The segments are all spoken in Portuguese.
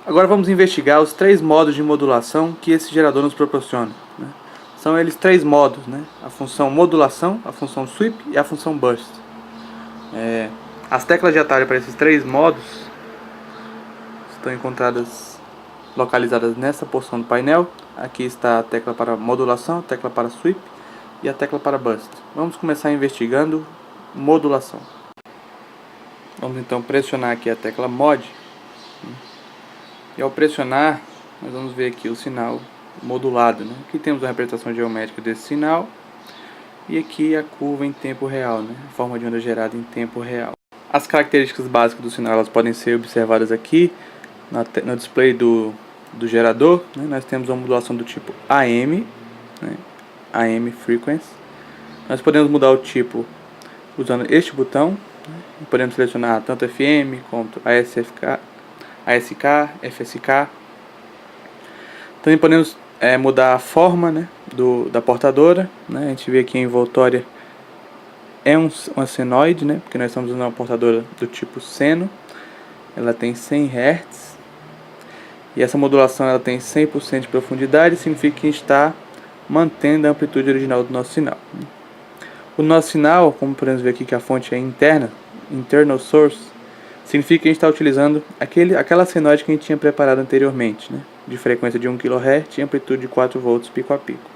Agora vamos investigar os três modos de modulação que esse gerador nos proporciona, né? São eles três modos, né? A função modulação, a função sweep e a função burst. As teclas de atalho para esses três modos estão encontradas localizadas nessa porção do painel. Aqui está a tecla para modulação, a tecla para sweep e a tecla para burst. Vamos começar investigando modulação. Vamos então pressionar aqui a tecla mod. E ao pressionar, nós vamos ver aqui o sinal modulado, né? Aqui temos a representação geométrica desse sinal. E aqui a curva em tempo real, né? A forma de onda gerada em tempo real. As características básicas do sinal elas podem ser observadas aqui no display do gerador, né? Nós temos uma modulação do tipo AM, né? AM Frequency. Nós podemos mudar o tipo usando este botão, né? Podemos selecionar tanto FM quanto ASK, FSK. Também podemos mudar a forma, né, da portadora, né? A gente vê aqui a envoltória é uma senoide, né, porque nós estamos usando uma portadora do tipo seno. Ela tem 100 Hz e essa modulação ela tem 100% de profundidade, significa que a gente está mantendo a amplitude original do nosso sinal. O nosso sinal, como podemos ver aqui que a fonte é interna, internal source, significa que a gente está utilizando aquela senoide que a gente tinha preparado anteriormente, né? De frequência de 1 kHz e amplitude de 4 volts pico a pico.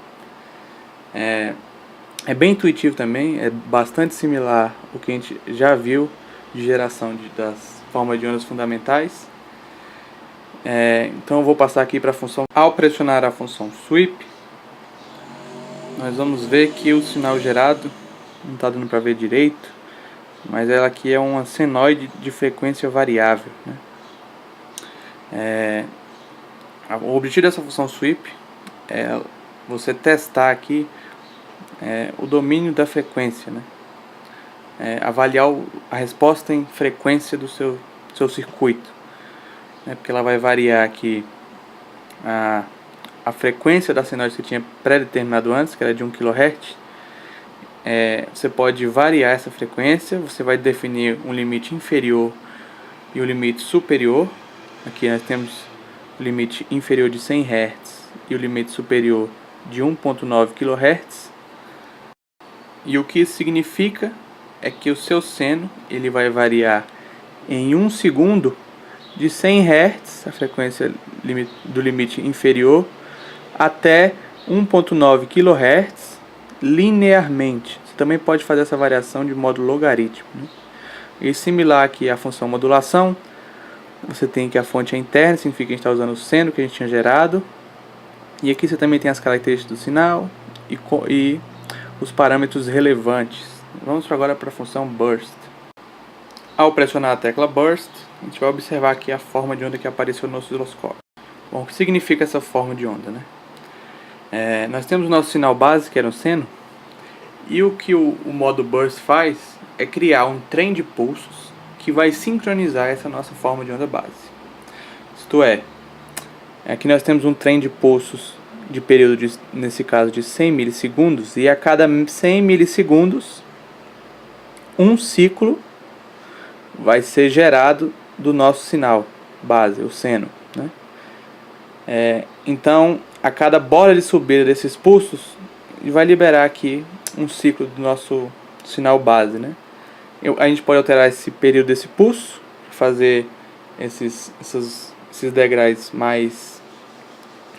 É bem intuitivo também, é bastante similar ao que a gente já viu de geração das formas de ondas fundamentais. Então eu vou passar aqui para a função. Ao pressionar a função sweep, nós vamos ver que o sinal gerado, não está dando para ver direito, mas ela aqui é uma senoide de frequência variável, né? O objetivo dessa função sweep é você testar aqui o domínio da frequência, né? Avaliar a resposta em frequência do seu circuito, né? Porque ela vai variar aqui a frequência da senoide que você tinha pré-determinado antes, que era de 1 kHz. Você pode variar essa frequência, você vai definir um limite inferior e um limite superior. Aqui nós temos o limite inferior de 100 Hz e o limite superior de 1.9 kHz. E o que isso significa é que o seu seno ele vai variar em 1 segundo de 100 Hz, a frequência do limite inferior, até 1.9 kHz linearmente. Você também pode fazer essa variação de modo logarítmico, né? E similar aqui à função modulação, você tem que a fonte é interna, significa que a gente está usando o seno que a gente tinha gerado. E aqui você também tem as características do sinal e os parâmetros relevantes. Vamos agora para a função burst. Ao pressionar a tecla burst, a gente vai observar aqui a forma de onda que apareceu no nosso osciloscópio. Bom, o que significa essa forma de onda, né? Nós temos o nosso sinal base, que era o seno, e o que o modo burst faz é criar um trem de pulsos que vai sincronizar essa nossa forma de onda base. Isto é, aqui nós temos um trem de pulsos de período, nesse caso, de 100 milissegundos, e a cada 100 milissegundos, um ciclo vai ser gerado do nosso sinal base, o seno, né? Então, a cada bola de subida desses pulsos, vai liberar aqui um ciclo do nosso sinal base, né? A gente pode alterar esse período desse pulso, fazer esses degraus mais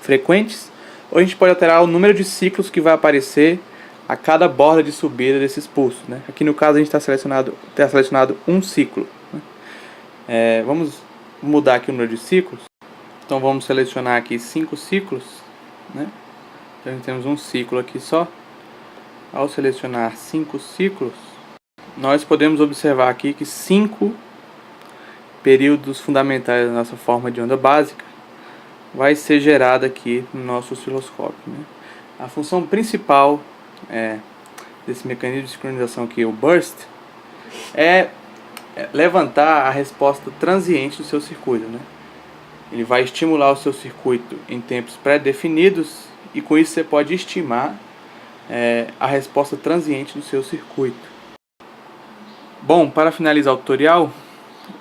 frequentes, ou a gente pode alterar o número de ciclos que vai aparecer a cada borda de subida desses pulsos, né? Aqui no caso a gente está selecionado um ciclo, né? Vamos mudar aqui o número de ciclos. Então vamos selecionar aqui 5 ciclos, né? Então temos um ciclo aqui só. Ao selecionar 5 ciclos, nós podemos observar aqui que 5 períodos fundamentais da nossa forma de onda básica vai ser gerada aqui no nosso osciloscópio, né? A função principal desse mecanismo de sincronização aqui, o burst, é levantar a resposta transiente do seu circuito, né? Ele vai estimular o seu circuito em tempos pré-definidos e com isso você pode estimar a resposta transiente do seu circuito. Bom, para finalizar o tutorial,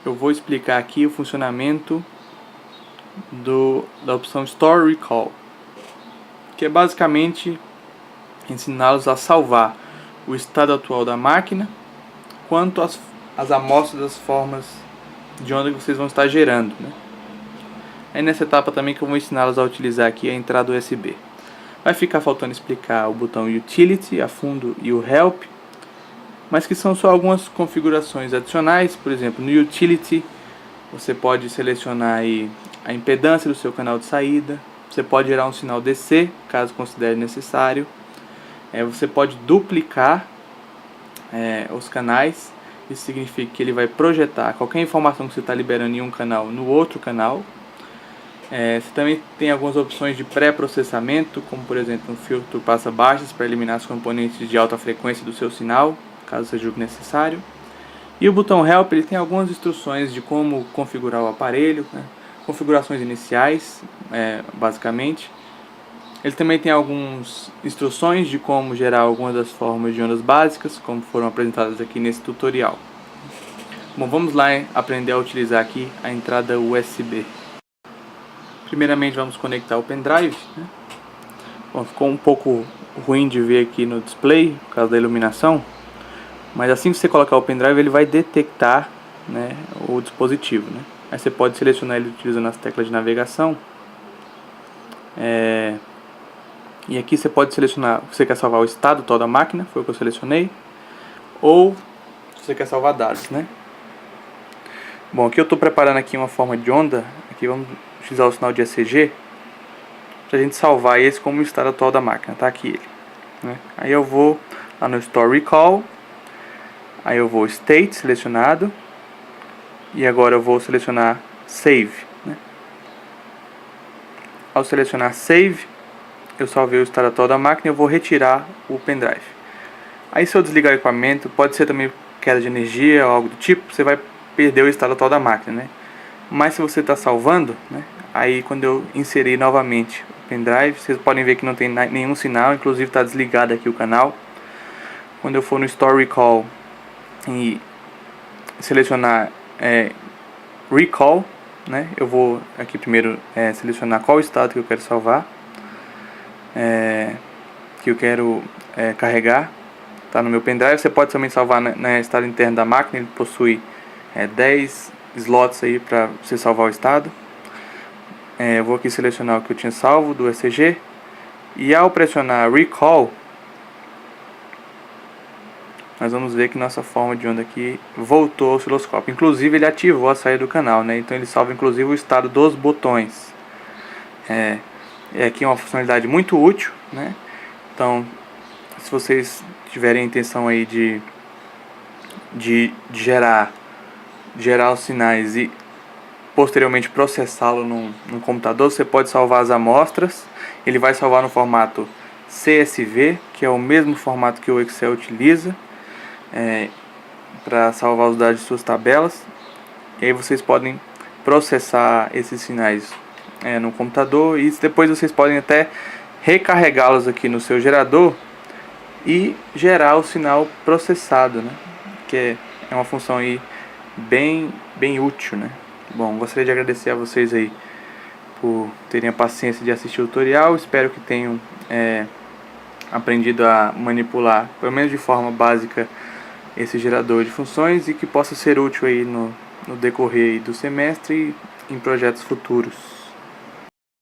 eu vou explicar aqui o funcionamento da opção Store Recall, que é basicamente ensiná-los a salvar o estado atual da máquina quanto as amostras das formas de onda que vocês vão estar gerando, né? Aí nessa etapa também que eu vou ensiná-los a utilizar aqui a entrada USB. Vai ficar faltando explicar o botão Utility a fundo e o Help, mas que são só algumas configurações adicionais. Por exemplo, no Utility você pode selecionar aí a impedância do seu canal de saída, você pode gerar um sinal DC, caso considere necessário. Você pode duplicar os canais, isso significa que ele vai projetar qualquer informação que você está liberando em um canal no outro canal. Você também tem algumas opções de pré-processamento, como por exemplo um filtro passa-baixas para eliminar os componentes de alta frequência do seu sinal, caso seja necessário. E o botão Help ele tem algumas instruções de como configurar o aparelho, né? Configurações iniciais, basicamente. Ele também tem algumas instruções de como gerar algumas das formas de ondas básicas, como foram apresentadas aqui nesse tutorial. Bom, vamos lá aprender a utilizar aqui a entrada USB. Primeiramente vamos conectar o pendrive, né? Bom, ficou um pouco ruim de ver aqui no display por causa da iluminação, mas assim que você colocar o pendrive ele vai detectar, né, o dispositivo, né? Aí você pode selecionar ele utilizando as teclas de navegação. E aqui você pode selecionar se você quer salvar o estado atual da máquina, foi o que eu selecionei, ou se você quer salvar dados, né? Bom, aqui eu estou preparando aqui uma forma de onda. Aqui vamos utilizar o sinal de ECG para a gente salvar esse como o estado atual da máquina. Tá aqui ele, né? Aí eu vou lá no Store Recall, aí eu vou State selecionado, e agora eu vou selecionar Save, né? Ao selecionar Save, eu salvei o estado atual da máquina e eu vou retirar o pendrive. Aí se eu desligar o equipamento, pode ser também queda de energia ou algo do tipo, você vai perder o estado atual da máquina, né? Mas se você está salvando, né, aí quando eu inserir novamente o pendrive, vocês podem ver que não tem nenhum sinal, inclusive está desligado aqui o canal. Quando eu for no Store Recall e selecionar Recall, né, eu vou aqui primeiro selecionar qual estado que eu quero salvar, que eu quero carregar. Tá no meu pendrive. Você pode também salvar na estado interno da máquina, ele possui 10 slots aí para você salvar o estado. Eu vou aqui selecionar o que eu tinha salvo do ECG, e ao pressionar Recall, nós vamos ver que nossa forma de onda aqui voltou ao osciloscópio. Inclusive ele ativou a saída do canal, né? Então ele salva inclusive o estado dos botões. Aqui é uma funcionalidade muito útil, né? Então, se vocês tiverem a intenção aí de gerar os sinais e posteriormente processá-lo no computador, você pode salvar as amostras. Ele vai salvar no formato CSV, que é o mesmo formato que o Excel utiliza para salvar os dados de suas tabelas. E aí vocês podem processar esses sinais no computador, e depois vocês podem até recarregá-los aqui no seu gerador e gerar o sinal processado, né? Que é uma função aí bem útil, né? Bom, gostaria de agradecer a vocês aí por terem a paciência de assistir o tutorial. Espero que tenham aprendido a manipular, pelo menos de forma básica, esse gerador de funções, e que possa ser útil aí no decorrer do semestre e em projetos futuros.